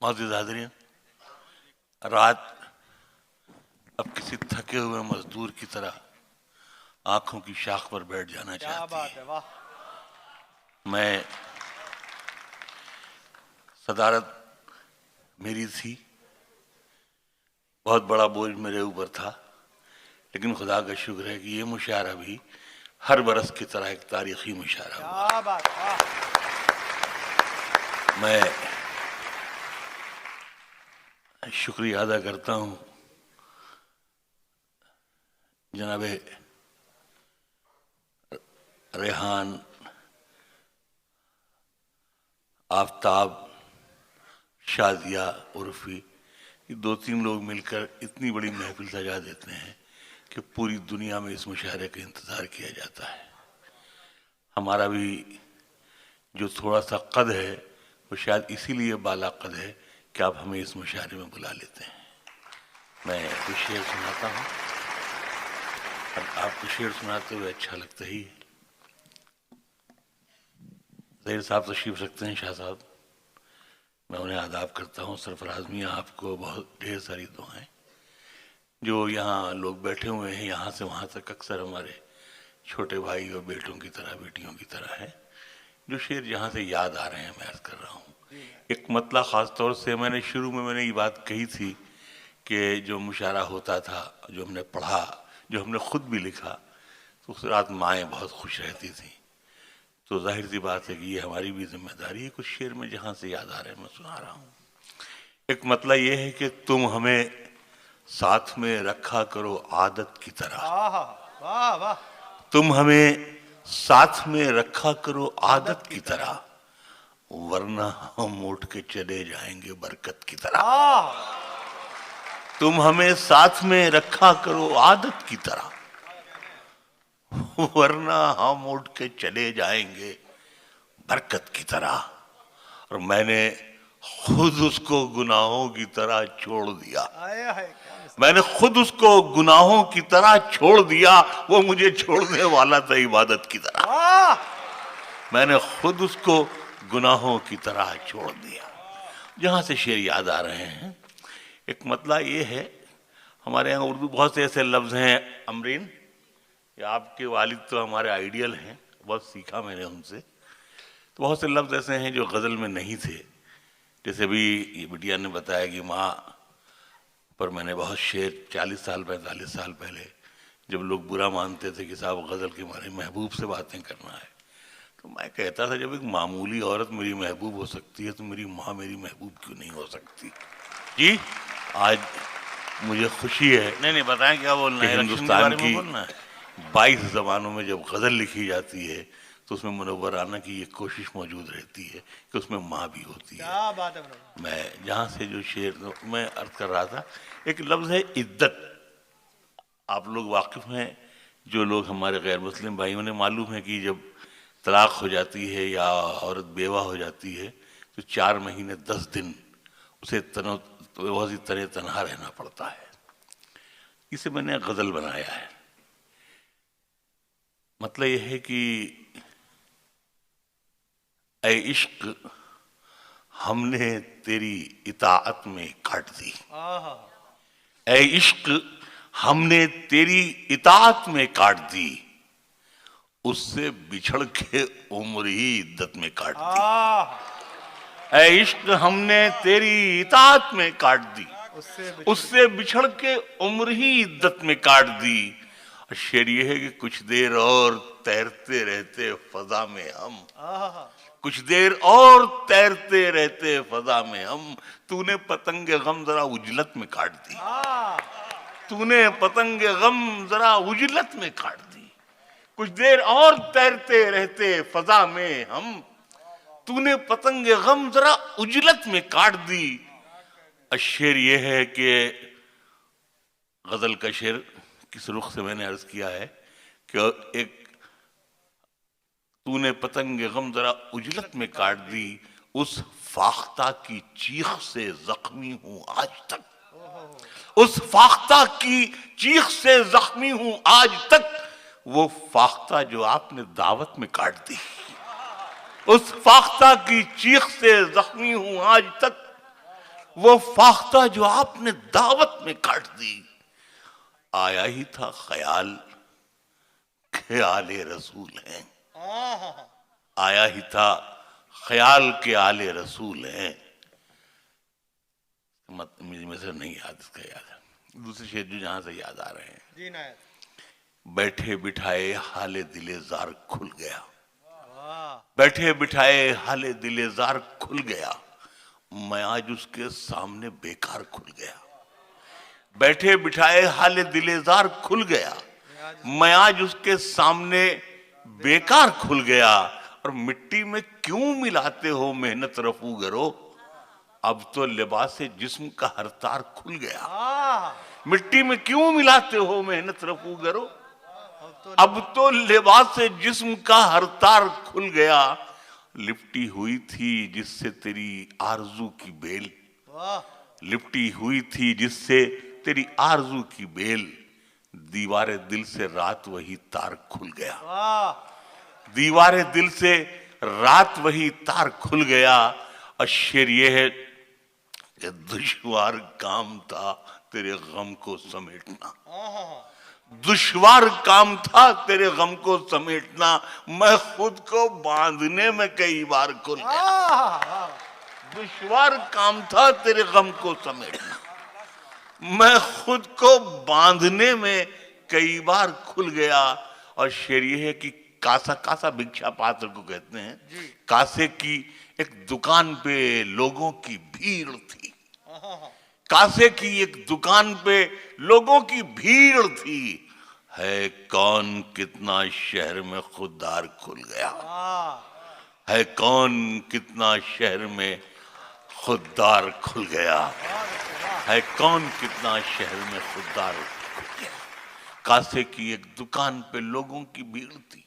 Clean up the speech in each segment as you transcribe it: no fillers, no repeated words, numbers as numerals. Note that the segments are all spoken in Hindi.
मोअज़्ज़िज़ हाज़िरीन, रात अब किसी थके हुए मजदूर की तरह आंखों की शाख पर बैठ जाना चाहती है। वाह। मैं सदारत मेरी थी, बहुत बड़ा बोझ मेरे ऊपर था, लेकिन खुदा का शुक्र है कि ये मुशायरा भी हर बरस की तरह एक तारीखी मुशायरा हुआ। बात, वाह। मैं शुक्रिया अदा करता हूँ जनाब रेहान, आफ्ताब, शादिया उर्फी, ये दो तीन लोग मिलकर इतनी बड़ी महफिल सजा देते हैं कि पूरी दुनिया में इस मुशायरे का इंतज़ार किया जाता है। हमारा भी जो थोड़ा सा कद है वो शायद इसीलिए बाला कद है कि आप हमें इस मुशायरे में बुला लेते हैं। मैं कुछ शेर सुनाता हूँ और आपको शेर सुनाते हुए अच्छा लगता ही है। ज़हीर साहब तशरीफ रखते हैं, शाह साहब, मैं उन्हें आदाब करता हूँ। सरफराज मियाँ आपको बहुत ढेर सारी दुआएं। जो यहाँ लोग बैठे हुए हैं यहाँ से वहाँ तक अक्सर हमारे छोटे भाई और बेटों की तरह, बेटियों की तरह है। जो शेर जहाँ से याद आ रहे हैं मैं अर्ज कर रहा हूँ। एक मतला ख़ास तौर से मैंने शुरू में मैंने ये बात कही थी कि जो मुशायरा होता था, जो हमने पढ़ा, जो हमने ख़ुद भी लिखा, तो उस रात माएँ बहुत खुश रहती थीं। तो जाहिर सी बात है कि ये हमारी भी जिम्मेदारी है। कुछ शेर में जहाँ से याद आ रहे हैं मैं सुना रहा हूँ। एक मतलब ये है कि तुम हमें साथ में रखा करो आदत की तरह। वाह वाह। तुम हमें साथ में रखा करो आदत की तरह, वरना हम उठ के चले जाएंगे बरकत की तरह। तुम हमें साथ में रखा करो आदत की तरह, वरना हम उठ के चले जाएंगे बरकत की तरह। और मैंने खुद उसको गुनाहों की तरह छोड़ दिया। मैंने खुद उसको गुनाहों की तरह छोड़ दिया, वो मुझे छोड़ने वाला था इबादत की तरह। मैंने खुद उसको गुनाहों की तरह छोड़ दिया। जहाँ से शेर याद आ रहे हैं, एक मतलब ये है, हमारे यहाँ उर्दू बहुत से ऐसे लफ्ज़ हैं। अमरीन, या आपके वालिद तो हमारे आइडियल हैं, बहुत सीखा मैंने उनसे। तो बहुत से लफ्ज़ ऐसे हैं जो गज़ल में नहीं थे। जैसे भी ये बिटिया ने बताया कि माँ पर मैंने बहुत शेर 40 साल 45 साल पहले, जब लोग बुरा मानते थे कि साहब गज़ल के मारे महबूब से बातें करना है, तो मैं कहता था जब एक मामूली औरत मेरी महबूब हो सकती है तो मेरी माँ मेरी महबूब क्यों नहीं हो सकती। जी, आज मुझे खुशी है। नहीं बताएं क्या बोलना है। हिंदुस्तान की 22 ज़बानों में जब गज़ल लिखी जाती है तो उसमें मुनव्वराना की ये कोशिश मौजूद रहती है कि उसमें माँ भी होती है। क्या बात है। मैं जहाँ से जो शेर मैं अर्ज कर रहा था, एक लफ्ज़ है इद्दत। आप लोग वाकिफ़ हैं, जो लोग हमारे गैर मुस्लिम भाइयों ने, मालूम है कि जब तलाक हो जाती है या औरत बेवा हो जाती है तो 4 महीने 10 दिन उसे बहुत ही तनहा रहना पड़ता है। इसे मैंने गज़ल बनाया है। मतलब यह है कि ऐ इश्क हमने तेरी इताअत में काट दी। ऐ इश्क हमने तेरी इताअत में काट दी, उससे बिछड़ के उम्र ही इद्दत में काट दी। ऐ इश्क हमने तेरी इताअत में काट दी, उससे बिछड़ के उम्र ही इद्दत में काट दी। और शेर ये है कि कुछ देर और तैरते रहते फजा में हम, कुछ देर और तैरते रहते फजा में हम, तूने पतंगे गम जरा उजलत में काट दी। तूने पतंगे गम जरा उजलत में काट दी। कुछ देर और तैरते रहते फजा में हम, तूने पतंगे गम जरा उजलत में काट दी। शेर ये है कि गजल का शेर किस रुख से मैंने अर्ज किया है कि एक तूने पतंगे गम जरा उजलत में काट दी, उस फाख्ता की चीख से जख्मी हूं आज तक, उस फाख्ता की चीख से जख्मी हूं आज तक, वो फाख्ता जो आपने दावत में काट दी। उस फाख्ता की चीख से जख्मी हूं आज तक, वो फाख्ता जो आपने दावत में काट दी, आया ही था ख्याल के आले रसूल हैं, आया ही था ख्याल के आले रसूल हैं। मुझे नहीं याद, इसका याद है दूसरे शेर जो जहां से याद आ रहे हैं जी नायत। बैठे बिठाए हाले दिले जार खुल गया, बैठे बिठाए हाले दिले जार खुल गया, मैं आज उसके सामने बेकार खुल गया। बैठे बिठाए हाले दिले जार खुल गया, मैं आज उसके सामने बेकार खुल गया। और मिट्टी में क्यों मिलाते हो मेहनत रफू गरो, अब तो लिबास जिस्म का हर तार खुल गया। मिट्टी में क्यों मिलाते हो मेहनत रफू गरो, अब तो लिबास जिस्म का हर तार खुल गया। लिपटी हुई थी जिससे तेरी आरजू की बेल, लिपटी हुई थी जिससे तेरी आरजू की बेल, दीवारे दिल से रात वही तार खुल गया, दीवारे दिल से रात वही तार खुल गया। और शेर ये है कि दुश्वार काम था तेरे गम को समेटना, दुश्वार काम था तेरे गम को समेटना, मैं खुद को बांधने में कई बार खुल गया। दुश्वार काम था तेरे गम को समेटना, मैं खुद को बांधने में कई बार खुल गया। और शेर ये है कि कासा, कासा भिक्षा पात्र को कहते हैं, कासे की एक दुकान पे लोगों की भीड़ थी, कासे की एक दुकान पे लोगों की भीड़ थी, है कौन कितना शहर में खुददार खुल गया, है कौन कितना शहर में खुददार खुल गया, है कौन कितना शहर में खुददार खुल गया। कासे की एक दुकान पे लोगों की भीड़ थी,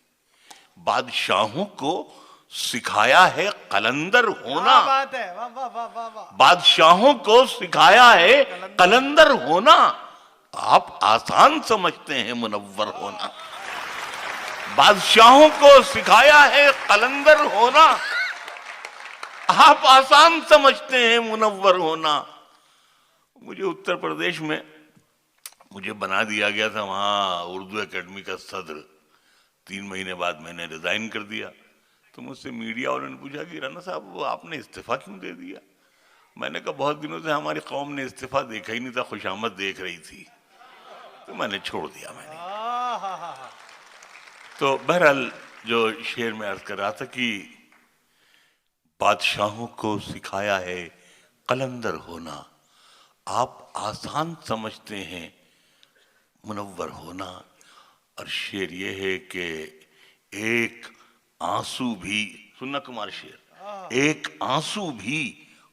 बादशाहों को सिखाया है कलंदर होना, बात है, वाह वाह वाह वाह वाह। बादशाहों को सिखाया है कलंदर होना, आप आसान समझते हैं मुनव्वर होना, बादशाहों को सिखाया है कलंदर होना, आप आसान समझते हैं मुनव्वर होना। मुझे उत्तर प्रदेश में मुझे बना दिया गया था वहां उर्दू एकेडमी का सदर, 3 महीने बाद मैंने रिजाइन कर दिया। तो मुझसे मीडिया वालों ने पूछा कि राना साहब वो आपने इस्तीफा क्यों दे दिया। मैंने कहा बहुत दिनों से हमारी कौम ने इस्तीफा देखा ही नहीं था, खुशामद देख रही थी, तो मैंने छोड़ दिया। मैंने तो बहरहाल जो शेर में अर्ज कर रहा था कि बादशाहों को सिखाया है कलंदर होना, आप आसान समझते हैं मुनव्वर होना। और शेर ये है कि एक आंसू भी, सुनना कुमार शेर, एक आंसू भी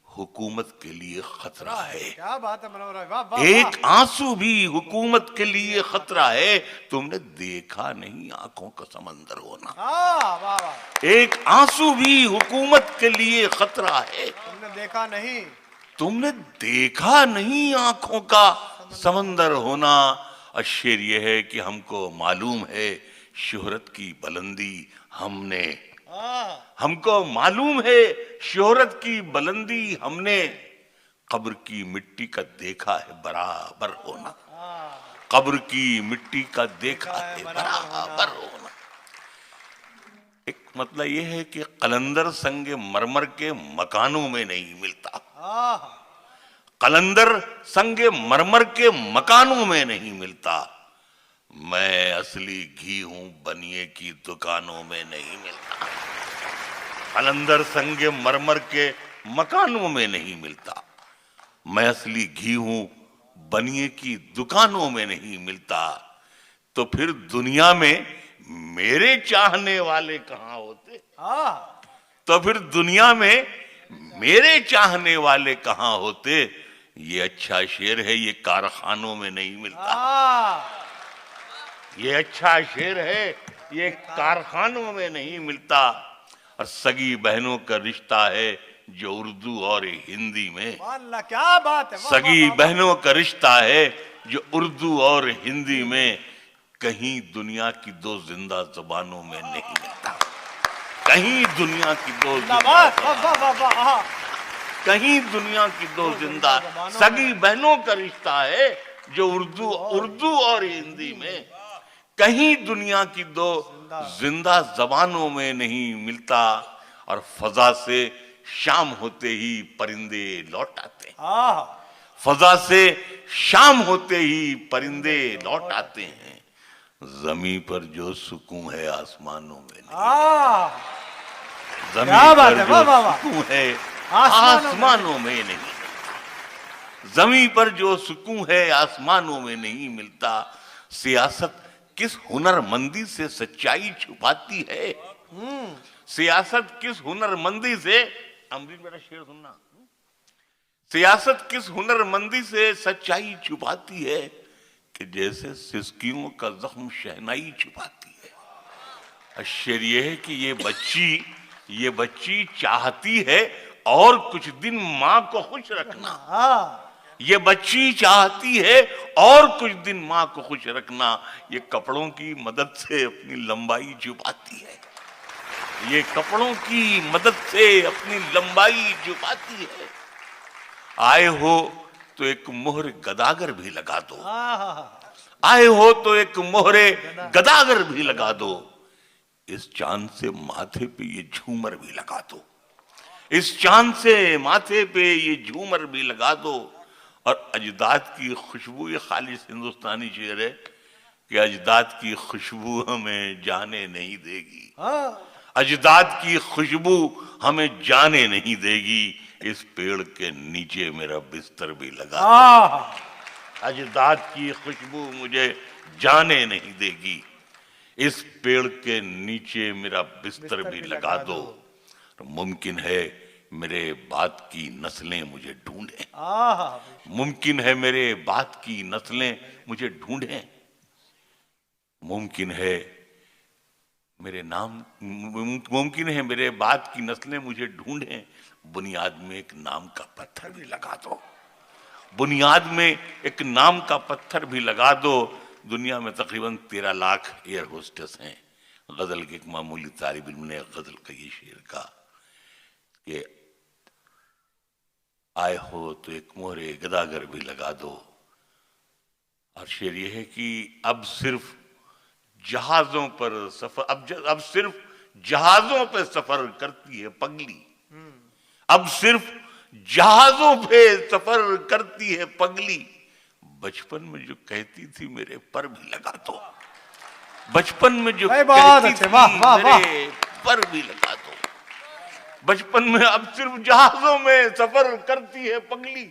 हुकूमत के लिए खतरा है। क्या बात है मनोहर, वाह वाह। एक आंसू भी हुकूमत के लिए खतरा है, तुमने देखा नहीं आंखों का समंदर होना, वाह वाह। एक आंसू भी हुकूमत के लिए खतरा है, तुमने देखा नहीं, तुमने देखा नहीं आंखों का समंदर होना। और शेर ये है कि हमको मालूम है शोहरत की बुलंदी हमने, हमको मालूम है शोहरत की बुलंदी हमने, कब्र की मिट्टी का देखा है बराबर होना, कब्र की मिट्टी का देखा है बराबर होना। एक मतलब ये है कि कलंदर संगे मरमर के मकानों में नहीं मिलता, कलंदर संगे मरमर के मकानों में नहीं मिलता, मैं असली घी हूं बनिए की दुकानों में नहीं मिलता, कलंदर संगे मरमर के मकानों में नहीं मिलता, मैं असली घी हूं बनिए की दुकानों में नहीं मिलता। तो फिर दुनिया में मेरे चाहने वाले कहां होते, तो फिर दुनिया में मेरे चाहने वाले कहां होते। ये अच्छा शेर है, ये कारखानों में नहीं मिलता, ये अच्छा शेर है, ये कारखानों में नहीं मिलता। और सगी बहनों का रिश्ता है जो उर्दू और हिंदी में, क्या बात है, सगी बहनों का रिश्ता है जो उर्दू और हिंदी में, कहीं दुनिया की 2 जिंदा जुबानों में नहीं मिलता, कहीं दुनिया की 2 जिंदा। कहीं दुनिया की दो जिंदा सगी बहनों का रिश्ता है जो उर्दू और हिंदी में, कहीं दुनिया की दो जिंदा जबानों में नहीं मिलता। और फजा से शाम होते ही परिंदे लौट आते हैं, आहा फजा से शाम होते ही परिंदे लौट आते हैं। जमीन पर जो सुकून है आसमानों में नहीं, आहा जमीन क्या बात पर है, जो वाह, वाह, वाह। सुकून है आसमानों आसमानों में नहीं, जमीन पर जो सुकून है आसमानों में नहीं मिलता। सियासत किस हुनरमंदी से सच्चाई छुपाती है, सियासत किस हुनरमंदी से, अमरीन मेरा शेर सुनना, सियासत किस हुनरमंदी से सच्चाई छुपाती है कि जैसे सिसकियों का जख्म शहनाई छुपाती है। शेर ये है कि ये बच्ची चाहती है और कुछ दिन माँ को खुश रखना, ये बच्ची चाहती है और कुछ दिन माँ को खुश रखना। ये कपड़ों की मदद से अपनी लंबाई छुपाती है, ये कपड़ों की मदद से अपनी लंबाई छुपाती है। आए हो तो एक मोहर गदागर भी लगा दो, आए हो तो एक मोहरे गदागर भी लगा दो, इस चांद से माथे पे ये झूमर भी लगा दो, इस चांद से माथे पे ये झूमर भी लगा दो। और अजदाद की खुशबू, ये खालिस हिंदुस्तानी शेर है कि अजदाद की खुशबू हमें जाने नहीं देगी, अजदाद की खुशबू हमें जाने नहीं देगी, इस पेड़ के नीचे मेरा बिस्तर भी लगा दो, अजदाद की खुशबू मुझे जाने नहीं देगी, इस पेड़ के नीचे मेरा बिस्तर भी लगा दो। तो मुमकिन है मेरे बाद की नस्लें मुझे ढूंढें, मुमकिन है मेरे बाद की नस्लें मुझे ढूंढें, मुमकिन है मेरे नाम, मुमकिन है मेरे बाद की नस्लें मुझे ढूंढें, बुनियाद में एक नाम का पत्थर भी लगा दो, बुनियाद में एक नाम का पत्थर भी लगा दो। दुनिया में तकरीबन 13 लाख एयर होस्टेस हैं। गजल के एक मामूली तालिब इल्म ने गजल का ये शेर का कि आए हो तो एक मोहरे गदागर भी लगा दो। और शेर ये है कि अब सिर्फ जहाजों पर सफर, अब सिर्फ जहाजों पे सफर करती है पगली, अब सिर्फ जहाजों पे सफर करती है पगली, बचपन में जो कहती थी मेरे पर भी लगा दो, बचपन में जो कहती थी मेरे पर भी लगा दो, बचपन में अब सिर्फ जहाजों में सफर करती है पगली,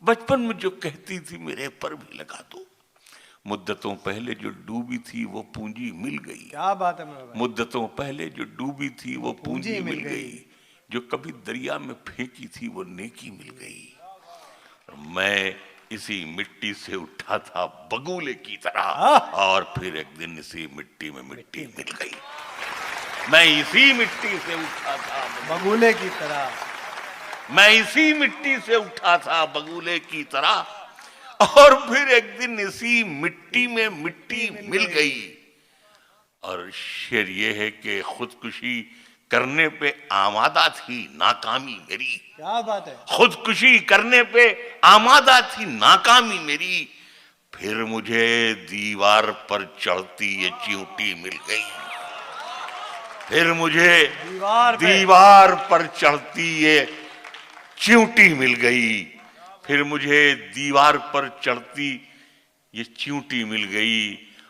बचपन में जो कहती थी मेरे पर भी लगा दो। मुद्दतों पहले जो डूबी थी वो पूंजी मिल गई, क्या बात है, मुद्दतों पहले जो डूबी थी वो पूंजी मिल गई, जो कभी दरिया में फेंकी थी वो नेकी मिल गई। मैं इसी मिट्टी से उठा था बगुले की तरह और फिर एक दिन इसी मिट्टी में मिट्टी मिल गई, मैं इसी मिट्टी से उठा था बगुले की तरह, मैं इसी मिट्टी से उठा था बगुले की तरह और फिर एक दिन इसी मिट्टी में मिट्टी मिल गई। और शेर ये है कि खुदकुशी करने पे आमादा थी नाकामी मेरी, क्या बात है, खुदकुशी करने पे आमादा थी नाकामी मेरी, फिर मुझे दीवार पर चढ़ती ये चींटी मिल गई, फिर मुझे दीवार पर चढ़ती ये चींटी मिल गई, फिर मुझे दीवार पर चढ़ती ये चींटी मिल गई।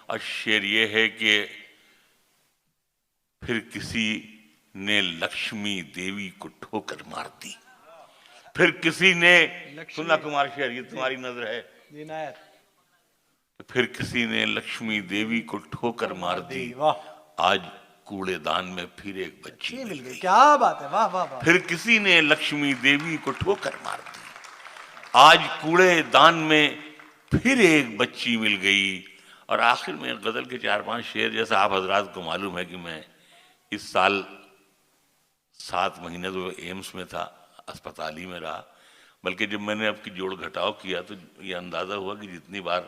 और शेर ये है कि फिर किसी ने लक्ष्मी देवी को ठोकर मार दी, फिर किसी ने, सुना कुमार शेर ये तुम्हारी नजर है, फिर किसी ने लक्ष्मी देवी को ठोकर मार दी, आज कूड़ेदान में फिर एक बच्ची मिल गई, क्या बात है, वाह वाह वाह। फिर किसी ने लक्ष्मी देवी को ठोकर मार दी, आज कूड़ेदान में फिर एक बच्ची मिल गई। और आखिर में गजल के 4-5 शेर, जैसा आप हजरात को मालूम है कि मैं इस साल 7 महीने तो एम्स में था, अस्पताल ही में रहा, बल्कि जब मैंने आपकी जोड़ घटाव किया तो ये अंदाजा हुआ कि जितनी बार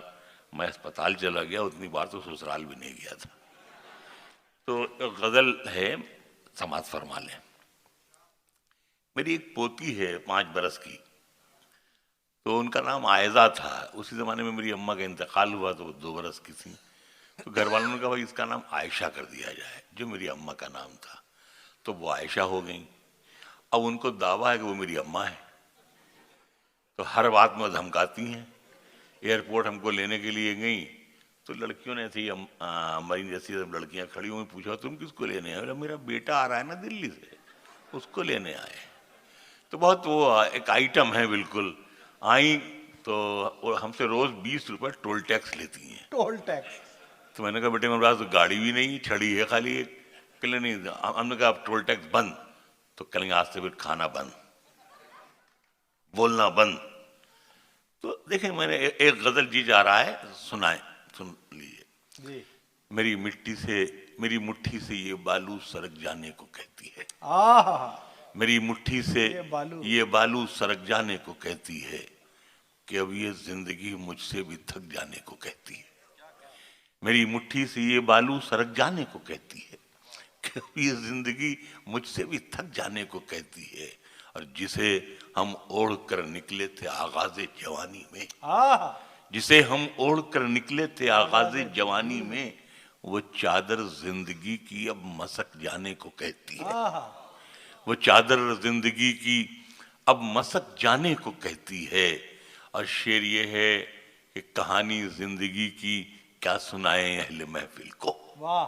मैं अस्पताल चला गया उतनी बार तो ससुराल भी नहीं गया था। तो गजल है, समाज फरमा लें। मेरी एक पोती है 5 बरस की, तो उनका नाम आयजा था। उसी जमाने में मेरी अम्मा का इंतकाल हुआ तो वो 2 बरस की थी, तो घर वालों ने कहा भाई इसका नाम आयशा कर दिया जाए, जो मेरी अम्मा का नाम था। तो वो आयशा हो गई। अब उनको दावा है कि वो मेरी अम्मा है, तो हर बात में धमकाती हैं। एयरपोर्ट हमको लेने के लिए गई तो लड़कियों ने ऐसे ही हमारी जैसी सब लड़कियां खड़ी हुई, पूछा तुम किसको लेने आए? बोला मेरा बेटा आ रहा है ना दिल्ली से, उसको लेने आए। तो बहुत वो एक आइटम है बिल्कुल। आई तो वो हमसे रोज 20 रुपए टोल टैक्स लेती हैं। Toll tax. तो मैंने कहा बेटे मेरे पास तो गाड़ी भी नहीं, छड़ी है खाली एक। कहले नहीं, हमने कहा अब टोल टैक्स बंद। तो कहेंगे आज से फिर खाना बंद, बोलना बंद। तो देखें, मैंने एक गजल जी जा रहा है, सुनाए, सुन लीजिए। जी। मेरी मिट्टी से, मेरी मुट्ठी से ये बालू सरक जाने को कहती है। आहा। मेरी मुट्ठी से ये बालू सरक जाने को कहती है कि अब ये जिंदगी मुझसे भी थक जाने को कहती है। मेरी मुट्ठी से ये बालू सरक जाने को कहती है कि अब ये जिंदगी मुझसे भी थक जाने को कहती है। और जिसे हम ओढ़ कर निकले थे आगाज़े जवानी में, आहा। जिसे हम ओढ़ कर निकले थे आगाज़े जवानी में, वो चादर जिंदगी की अब मसक जाने को कहती है। आहा। वो चादर जिंदगी की अब मसक जाने को कहती है। और शेर ये है कि कहानी जिंदगी की क्या सुनाए अहले महफिल को। वाह।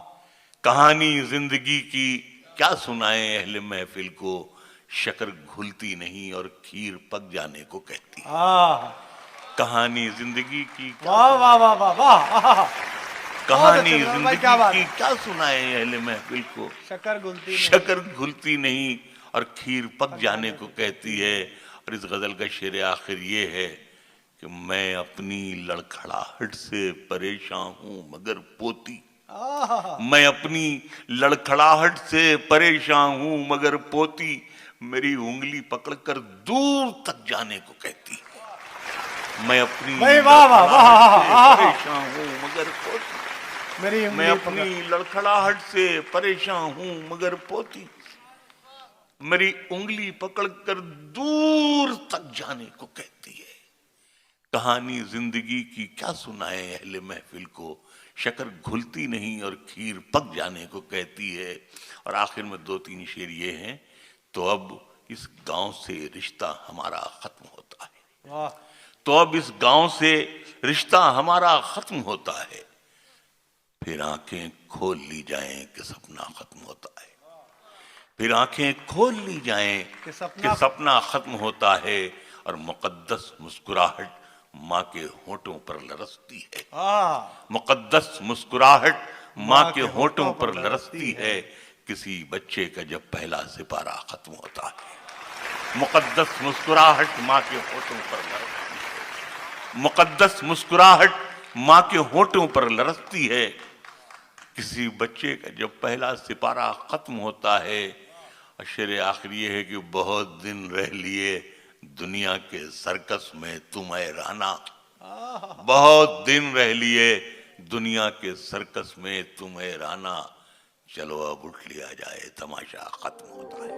कहानी जिंदगी की क्या सुनाए अहले महफिल को, शक्कर घुलती नहीं और खीर पक जाने को कहती है। आहा। कहानी जिंदगी की वाह वाह वाह वाह वाह। आहा। कहानी बहुत अच्छा, जिंदगी क्या बात की है। क्या सुनाए अहले महफिल को, शक्कर गुलती नहीं। शक्कर घुलती नहीं और खीर पक जाने को कहती है। और इस गजल का शेर आखिर ये है कि मैं अपनी लड़खड़ाहट से परेशान हूं मगर पोती, आहा। मैं अपनी लड़खड़ाहट से परेशान हूं मगर पोती मेरी उंगली पकड़कर दूर तक जाने को कहती है। मैं अपनी भाई वाह वाह वाह। लड़खड़ाहट से आहा। परेशान हूं मगर पोती, मेरी मैं उंगली पकड़। अपनी लड़खड़ाहट से परेशान हूं मगर पोती मेरी उंगली पकड़कर दूर तक जाने को कहती है। कहानी जिंदगी की क्या सुनाए अहले महफिल को, शक्कर घुलती नहीं और खीर पक जाने को कहती है। और आखिर में 2-3 शेर ये हैं, तो अब इस गांव से रिश्ता हमारा खत्म होता है। वाह। तो अब इस गांव से रिश्ता हमारा खत्म होता है, फिर आंखें खोल ली जाएं कि सपना खत्म होता है। फिर आंखें खोल ली जाएं कि कि सपना खत्म होता है। और मुकद्दस मुस्कुराहट माँ के होठों पर लरसती है। आहा। मुकद्दस मुस्कुराहट माँ के होठों पर लरसती है, किसी बच्चे का जब पहला सिपारा खत्म होता है। मुकद्दस मुस्कुराहट माँ के होठों पर लरसती है। मुकद्दस मुस्कुराहट माँ के होठों पर लरसती है, किसी बच्चे का जब पहला सिपारा खत्म होता है। और शेर आखिर ये है कि बहुत दिन रह लिए दुनिया के सर्कस में तुम्हें रहना, बहुत दिन रह लिए दुनिया के सर्कस में तुम्हें रहना, चलो अब उठ लिया जाए तमाशा खत्म होता है।